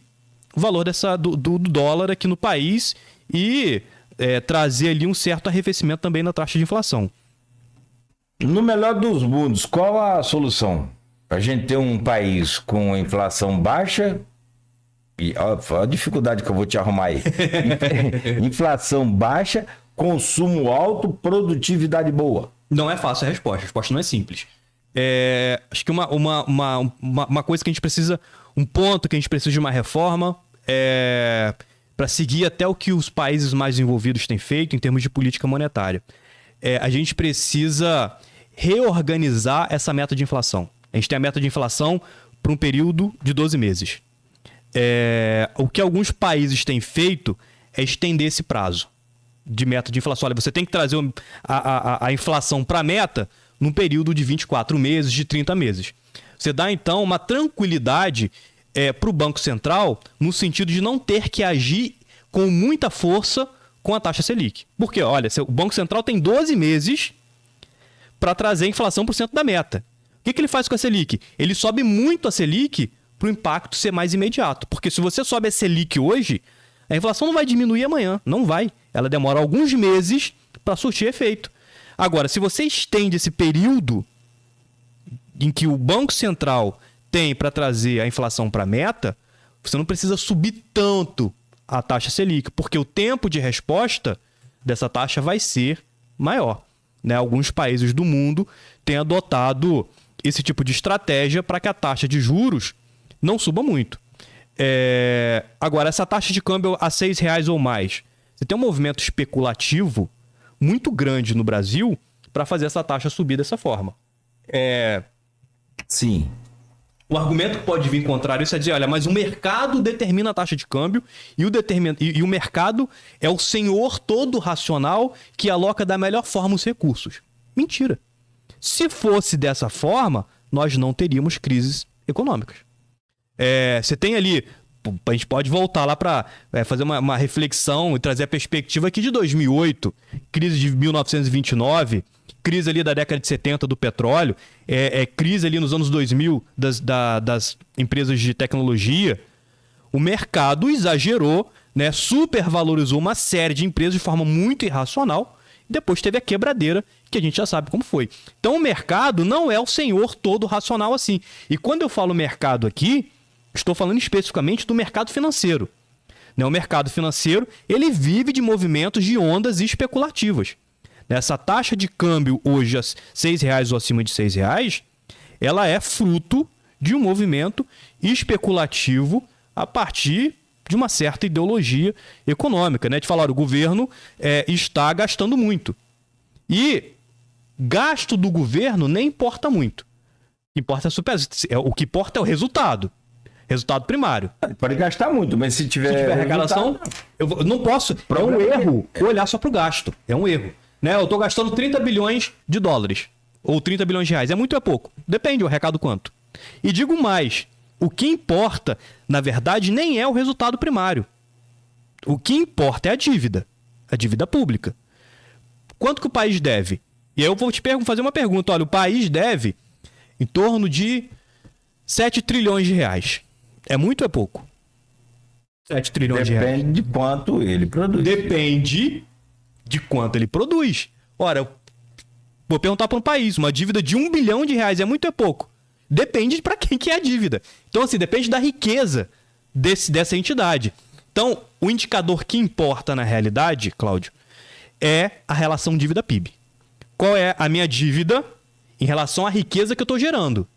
o valor do dólar aqui no país e trazer ali um certo arrefecimento também na taxa de inflação. No melhor dos mundos, qual a solução? A gente ter um país com inflação baixa, e a dificuldade que eu vou te arrumar aí. Inflação baixa, consumo alto, produtividade boa. Não é fácil a resposta não é simples. Acho que uma coisa que a gente precisa, um ponto que a gente precisa de uma reforma para seguir até o que os países mais envolvidos têm feito em termos de política monetária. A gente precisa reorganizar essa meta de inflação. A gente tem a meta de inflação para um período de 12 meses. O que alguns países têm feito é estender esse prazo de meta de inflação. Olha, você tem que trazer a inflação para a meta num período de 24 meses, de 30 meses. Você dá, então, uma tranquilidade para o Banco Central no sentido de não ter que agir com muita força com a taxa Selic. Porque, olha, o Banco Central tem 12 meses para trazer a inflação para o centro da meta. O que ele faz com a Selic? Ele sobe muito a Selic para o impacto ser mais imediato. Porque se você sobe a Selic hoje, a inflação não vai diminuir amanhã. Não vai. Ela demora alguns meses para surtir efeito. Agora, se você estende esse período em que o Banco Central tem para trazer a inflação para a meta, você não precisa subir tanto a taxa Selic, porque o tempo de resposta dessa taxa vai ser maior. Alguns países do mundo têm adotado esse tipo de estratégia para que a taxa de juros não suba muito. Agora, essa taxa de câmbio a R$6 ou mais, você tem um movimento especulativo muito grande no Brasil para fazer essa taxa subir dessa forma. Sim. O argumento que pode vir contrário a isso é dizer, olha, mas o mercado determina a taxa de câmbio e o mercado é o senhor todo racional que aloca da melhor forma os recursos. Mentira. Se fosse dessa forma, nós não teríamos crises econômicas. Você tem ali, a gente pode voltar lá para fazer uma reflexão e trazer a perspectiva aqui de 2008, crise de 1929, crise ali da década de 70 do petróleo, crise ali nos anos 2000 das empresas de tecnologia. O mercado exagerou, né, supervalorizou uma série de empresas de forma muito irracional e depois teve a quebradeira, que a gente já sabe como foi. Então o mercado não é o senhor todo racional assim. E quando eu falo mercado aqui, estou falando especificamente do mercado financeiro. Né, o mercado financeiro, ele vive de movimentos de ondas especulativas. Essa taxa de câmbio hoje a R$6 ou acima de R$6, ela é fruto de um movimento especulativo a partir de uma certa ideologia econômica, né? De falar, o governo está gastando muito. E gasto do governo nem importa muito. O que importa é o resultado. Resultado primário. Pode gastar muito, mas se tiver arrecadação, eu não posso. É um erro olhar só para o gasto. É um erro. Né? Eu estou gastando 30 bilhões de dólares. Ou 30 bilhões de reais. É muito ou é pouco? Depende, eu arrecado quanto. E digo mais. O que importa, na verdade, nem é o resultado primário. O que importa é a dívida. A dívida pública. Quanto que o país deve? E aí eu vou te fazer uma pergunta. Olha, o país deve em torno de 7 trilhões de reais. É muito ou é pouco? 7 trilhões de reais. Depende de quanto ele produz. Depende de quanto ele produz. Ora, vou perguntar para um país, uma dívida de 1 bilhão de reais é muito ou é pouco? Depende para quem que é a dívida. Então, assim, depende da riqueza dessa entidade. Então, o indicador que importa na realidade, Cláudio, é a relação dívida-PIB. Qual é a minha dívida em relação à riqueza que eu estou gerando?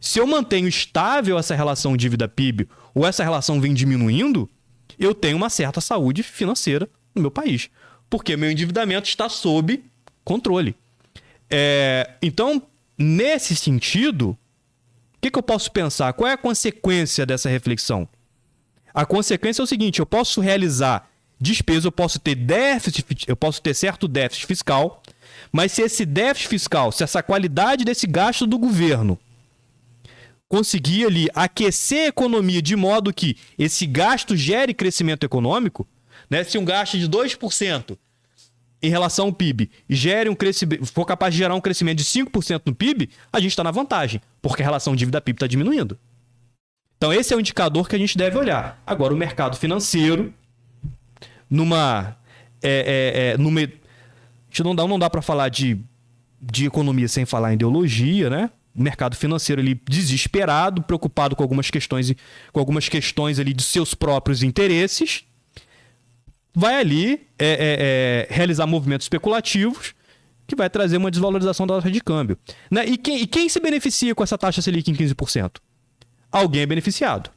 Se eu mantenho estável essa relação dívida-PIB ou essa relação vem diminuindo, eu tenho uma certa saúde financeira no meu país. Porque meu endividamento está sob controle. Então, nesse sentido, o que eu posso pensar? Qual é a consequência dessa reflexão? A consequência é o seguinte, eu posso realizar despesa, eu posso ter déficit, eu posso ter certo déficit fiscal, mas se esse déficit fiscal, se essa qualidade desse gasto do governo conseguir ali aquecer a economia de modo que esse gasto gere crescimento econômico, né? Se um gasto de 2% em relação ao PIB gere for capaz de gerar um crescimento de 5% no PIB, a gente está na vantagem, porque a relação dívida-PIB está diminuindo. Então esse é o indicador que a gente deve olhar. Agora, o mercado financeiro, não dá para falar de economia sem falar em ideologia, né? O mercado financeiro ali desesperado, preocupado com algumas questões ali de seus próprios interesses, vai ali realizar movimentos especulativos que vai trazer uma desvalorização da taxa de câmbio. Né? E quem se beneficia com essa taxa Selic em 15%? Alguém é beneficiado.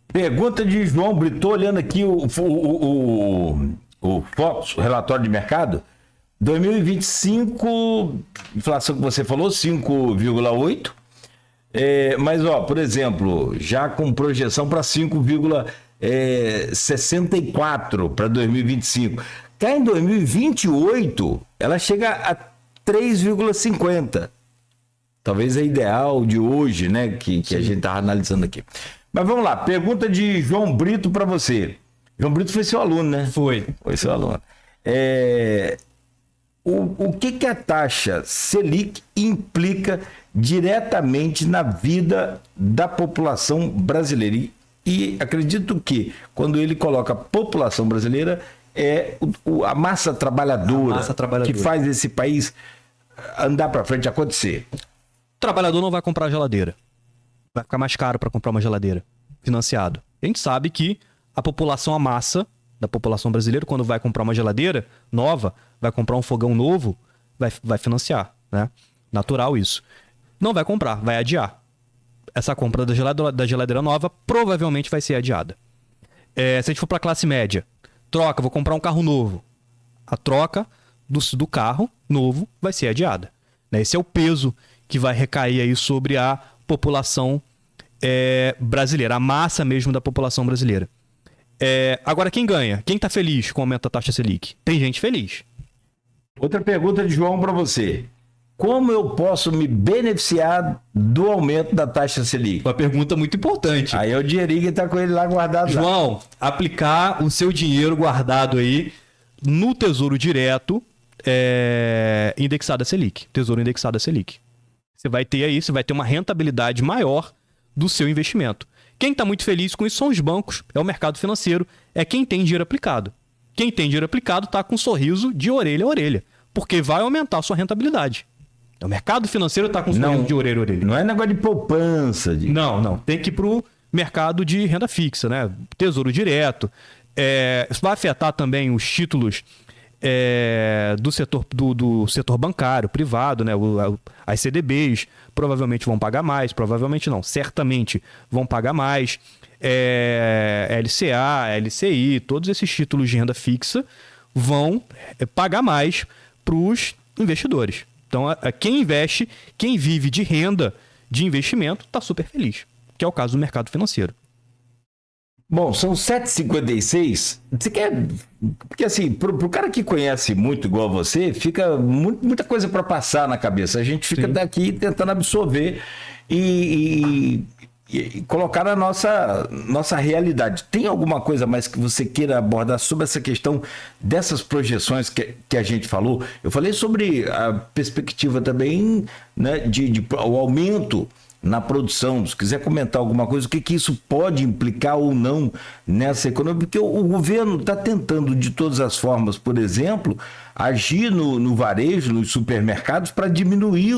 Pergunta de João Brito. Estou olhando aqui o Focus, o relatório de mercado. 2025, inflação que você falou, 5,8%. Mas, por exemplo, já com projeção para 5,64% para 2025. Cá em 2028, ela chega a 3,50%. Talvez é ideal de hoje, né? Que a gente está analisando aqui. Mas vamos lá, pergunta de João Brito para você. João Brito foi seu aluno, né? Foi seu aluno. O que a taxa Selic implica diretamente na vida da população brasileira? E acredito que, quando ele coloca população brasileira, a massa trabalhadora que faz esse país andar para frente, acontecer. O trabalhador não vai comprar geladeira. Vai ficar mais caro para comprar uma geladeira financiado. A gente sabe que a população, a massa da população brasileira, quando vai comprar uma geladeira nova, vai comprar um fogão novo, vai financiar, né? Natural isso. Não vai comprar, vai adiar. Essa compra da geladeira nova provavelmente vai ser adiada. Se a gente for para a classe média, vou comprar um carro novo. A troca do carro novo vai ser adiada. Esse é o peso que vai recair aí sobre a população brasileira, a massa mesmo da população brasileira. Agora, quem ganha? Quem está feliz com o aumento da taxa Selic? Tem gente feliz. Outra pergunta de João para você. Como eu posso me beneficiar do aumento da taxa Selic? Uma pergunta muito importante. Aí é o dinheirinho que está com ele lá guardado. João, aplicar o seu dinheiro guardado aí no Tesouro Direto indexado a Selic. Tesouro indexado a Selic. Você vai ter uma rentabilidade maior do seu investimento. Quem está muito feliz com isso são os bancos, é o mercado financeiro, é quem tem dinheiro aplicado. Quem tem dinheiro aplicado está com um sorriso de orelha a orelha, porque vai aumentar a sua rentabilidade. O mercado financeiro está com um sorriso de orelha a orelha. Não é negócio de poupança. Não. Tem que ir para o mercado de renda fixa, né? Tesouro Direto. Isso vai afetar também os títulos do setor bancário, privado, né? As CDBs provavelmente vão pagar mais, provavelmente não, certamente vão pagar mais. LCA, LCI, todos esses títulos de renda fixa vão pagar mais para os investidores. Então, quem investe, quem vive de renda de investimento, está super feliz, que é o caso do mercado financeiro. Bom, são 7h56. Você quer... Porque assim, pro cara que conhece muito igual você, fica muita coisa para passar na cabeça. A gente fica daqui tentando absorver e colocar na nossa realidade. Tem alguma coisa mais que você queira abordar sobre essa questão dessas projeções que a gente falou? Eu falei sobre a perspectiva também, né, de o aumento na produção. Se quiser comentar alguma coisa, o que isso pode implicar ou não nessa economia, porque o governo está tentando de todas as formas, por exemplo, agir no varejo, nos supermercados, para diminuir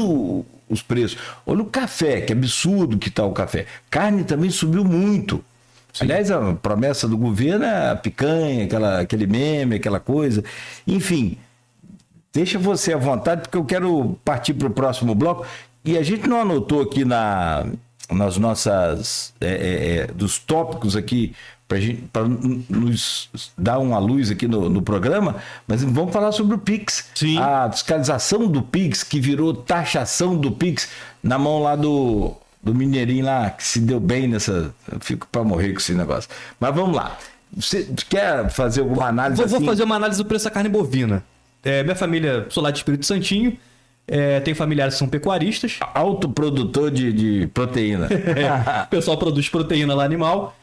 os preços. Olha o café, que absurdo que está o café. Carne também subiu muito. Sim. Aliás, a promessa do governo é a picanha, aquele meme, aquela coisa. Enfim, deixa você à vontade, porque eu quero partir para o próximo bloco. E a gente não anotou aqui nas nossas dos tópicos aqui para nos dar uma luz aqui no programa, mas vamos falar sobre o Pix. Sim. A fiscalização do Pix, que virou taxação do Pix, na mão lá do mineirinho lá, que se deu bem nessa... Eu fico para morrer com esse negócio. Mas vamos lá. Você quer fazer alguma análise? Vou fazer uma análise do preço da carne bovina. Minha família, sou lá de Espírito Santinho, tem familiares que são pecuaristas. Autoprodutor de proteína. O pessoal produz proteína lá animal.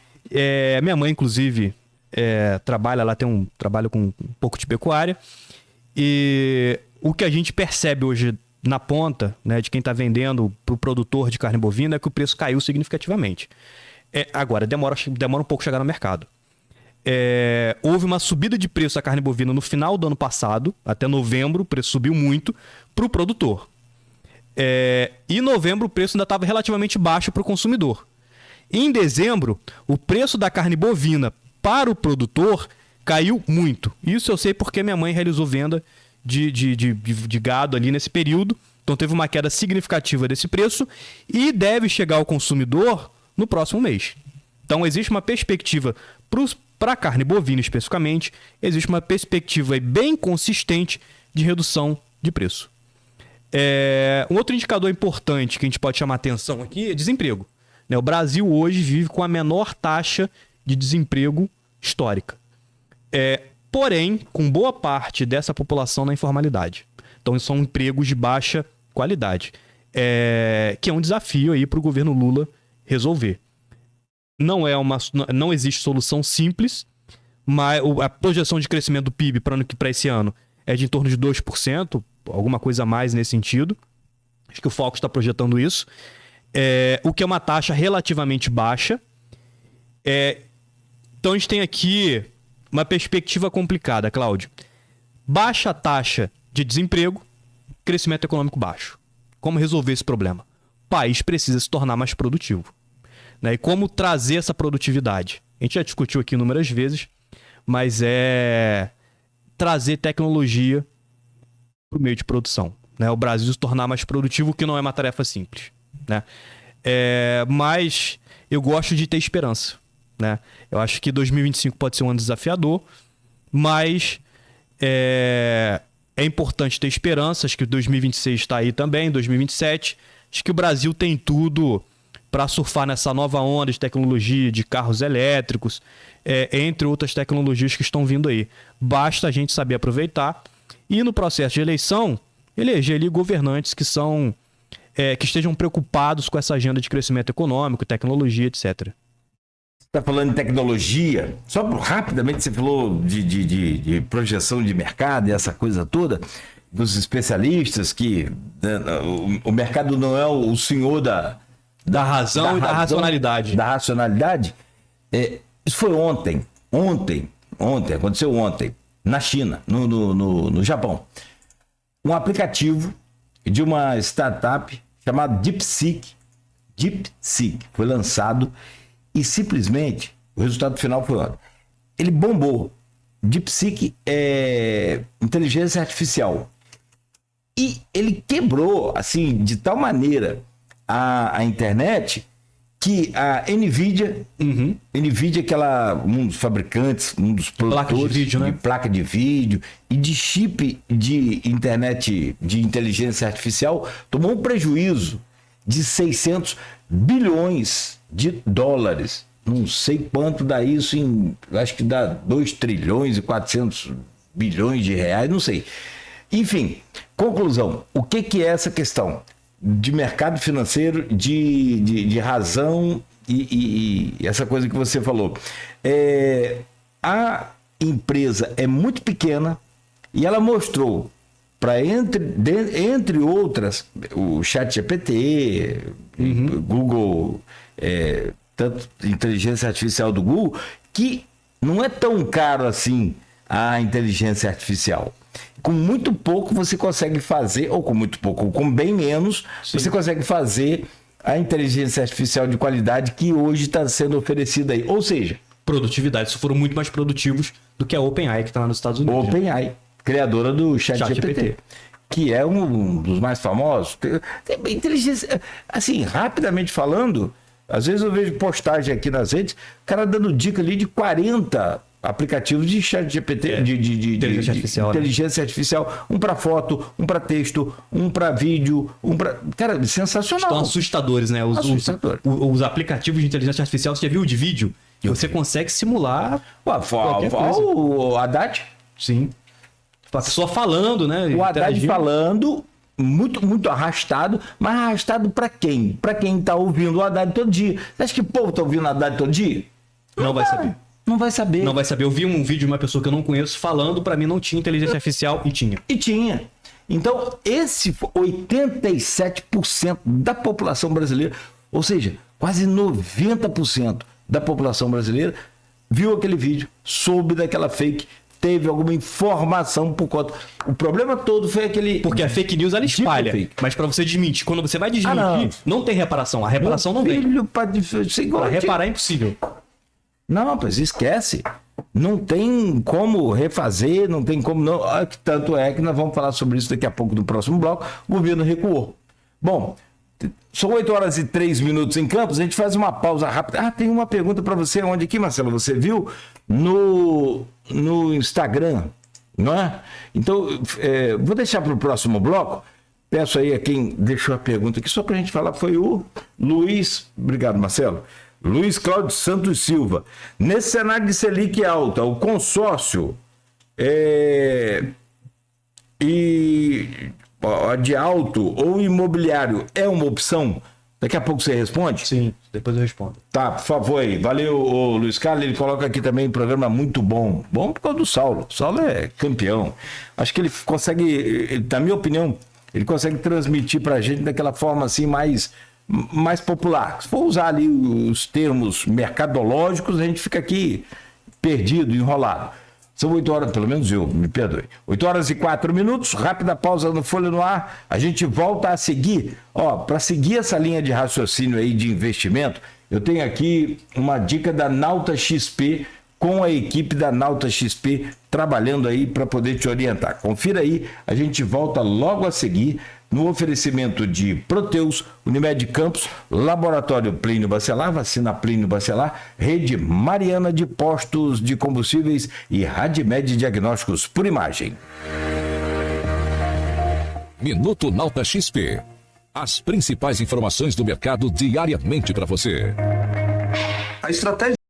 Minha mãe, inclusive, trabalha lá, trabalha com um pouco de pecuária. E o que a gente percebe hoje na ponta, né, de quem está vendendo para o produtor de carne bovina é que o preço caiu significativamente. Agora, demora um pouco chegar no mercado. Houve uma subida de preço da carne bovina no final do ano passado, até novembro, o preço subiu muito para o produtor. E em novembro o preço ainda estava relativamente baixo para o consumidor. Em dezembro, o preço da carne bovina para o produtor caiu muito. Isso eu sei porque minha mãe realizou venda de gado ali nesse período. Então teve uma queda significativa desse preço e deve chegar ao consumidor no próximo mês. Então existe uma perspectiva para a carne bovina especificamente, existe uma perspectiva bem consistente de redução de preço. Um outro indicador importante que a gente pode chamar atenção aqui é desemprego. O Brasil hoje vive com a menor taxa de desemprego histórica. Porém, com boa parte dessa população na informalidade. Então, são empregos de baixa qualidade. Que é um desafio aí para o governo Lula resolver. Não existe solução simples, mas a projeção de crescimento do PIB para esse ano é de em torno de 2%, alguma coisa a mais nesse sentido. Acho que o Focus está projetando isso. O que é uma taxa relativamente baixa. Então a gente tem aqui uma perspectiva complicada, Cláudio. Baixa taxa de desemprego, crescimento econômico baixo. Como resolver esse problema? O país precisa se tornar mais produtivo. E como trazer essa produtividade? A gente já discutiu aqui inúmeras vezes, mas trazer tecnologia para o meio de produção. O Brasil se tornar mais produtivo, que não é uma tarefa simples. Mas eu gosto de ter esperança. Eu acho que 2025 pode ser um ano desafiador, mas é importante ter esperança. Acho que 2026 está aí também, 2027. Acho que o Brasil tem tudo para surfar nessa nova onda de tecnologia, de carros elétricos, entre outras tecnologias que estão vindo aí. Basta a gente saber aproveitar e, no processo de eleição, eleger ali governantes que estejam preocupados com essa agenda de crescimento econômico, tecnologia, etc. Está falando de tecnologia, só rapidamente você falou de projeção de mercado e essa coisa toda, dos especialistas que o mercado não é o senhor da razão e da racionalidade. Da racionalidade. Isso foi ontem, aconteceu ontem, na China, no Japão. Um aplicativo de uma startup chamada DeepSeek foi lançado e simplesmente o resultado final foi ontem. Ele bombou. DeepSeek é inteligência artificial. E ele quebrou, assim, de tal maneira a internet que a NVIDIA, NVIDIA é um dos fabricantes, um dos produtores de placa de vídeo e de chip de internet, de inteligência artificial, tomou um prejuízo de 600 bilhões de dólares. Não sei quanto dá isso acho que dá 2 trilhões e 400 bilhões de reais, não sei. Enfim, conclusão, o que é essa questão de mercado financeiro, de razão e essa coisa que você falou? A empresa é muito pequena e ela mostrou para entre outras, o ChatGPT, Google, tanto inteligência artificial do Google, que não é tão caro assim a inteligência artificial. Com muito pouco você consegue fazer, ou com muito pouco, ou com bem menos, você consegue fazer a inteligência artificial de qualidade que hoje está sendo oferecida aí. Ou seja, produtividade. Isso foram muito mais produtivos do que a OpenAI que está lá nos Estados Unidos. OpenAI, criadora do ChatGPT, que é um dos mais famosos. Tem inteligência, assim, rapidamente falando, às vezes eu vejo postagem aqui nas redes, o cara dando dica ali de 40 aplicativos de ChatGPT, de inteligência artificial, um para foto, um para texto, um para vídeo, cara, sensacional. Estão assustadores, né? Os aplicativos de inteligência artificial, você já viu de vídeo? Você consegue simular o Haddad? Sim. A pessoa falando, né? O Haddad falando, muito, muito arrastado, mas arrastado para quem? Para quem está ouvindo o Haddad todo dia. Você acha que o povo está ouvindo o Haddad todo dia? Não vai saber. Não vai saber. Não vai saber. Eu vi um vídeo de uma pessoa que eu não conheço falando, para mim não tinha inteligência artificial e tinha. Então, esse 87% da população brasileira, ou seja, quase 90% da população brasileira viu aquele vídeo, soube daquela fake, teve alguma informação por conta. O problema todo foi aquele... Porque a fake news, ela espalha. Mas para você desmentir, quando você vai desmentir, não tem reparação. A reparação não vem. Para reparar é impossível. Não, mas esquece. Não tem como refazer, não tem como não. Tanto é que nós vamos falar sobre isso daqui a pouco no próximo bloco. O governo recuou. Bom, são 8 horas e 3 minutos em Campos. A gente faz uma pausa rápida. Tem uma pergunta para você. Onde aqui, Marcelo? Você viu? No Instagram, não é? Então, vou deixar para o próximo bloco. Peço aí a quem deixou a pergunta aqui, só para a gente falar, foi o Luiz. Obrigado, Marcelo. Luiz Cláudio Santos Silva. Nesse cenário de Selic alta, o consórcio de alto ou imobiliário é uma opção? Daqui a pouco você responde? Sim, depois eu respondo. Tá, por favor aí. Valeu, Luiz Carlos. Ele coloca aqui também um programa muito bom. Bom por causa do Saulo. O Saulo é campeão. Acho que ele consegue, na minha opinião, ele consegue transmitir pra gente daquela forma assim mais popular. Se for usar ali os termos mercadológicos, a gente fica aqui perdido, enrolado. São 8 horas, pelo menos eu, me perdoe. 8 horas e 4 minutos, rápida pausa no Folha no Ar. A gente volta a seguir. Para seguir essa linha de raciocínio aí de investimento, eu tenho aqui uma dica da Nauta XP, com a equipe da Nauta XP trabalhando aí para poder te orientar. Confira aí, a gente volta logo a seguir no oferecimento de Proteus, Unimed Campos, Laboratório Plínio Bacelar, Vacina Plínio Bacelar, Rede Mariana de Postos de Combustíveis e Radmed Diagnósticos por Imagem. Minuto Nauta XP. As principais informações do mercado diariamente para você. A estratégia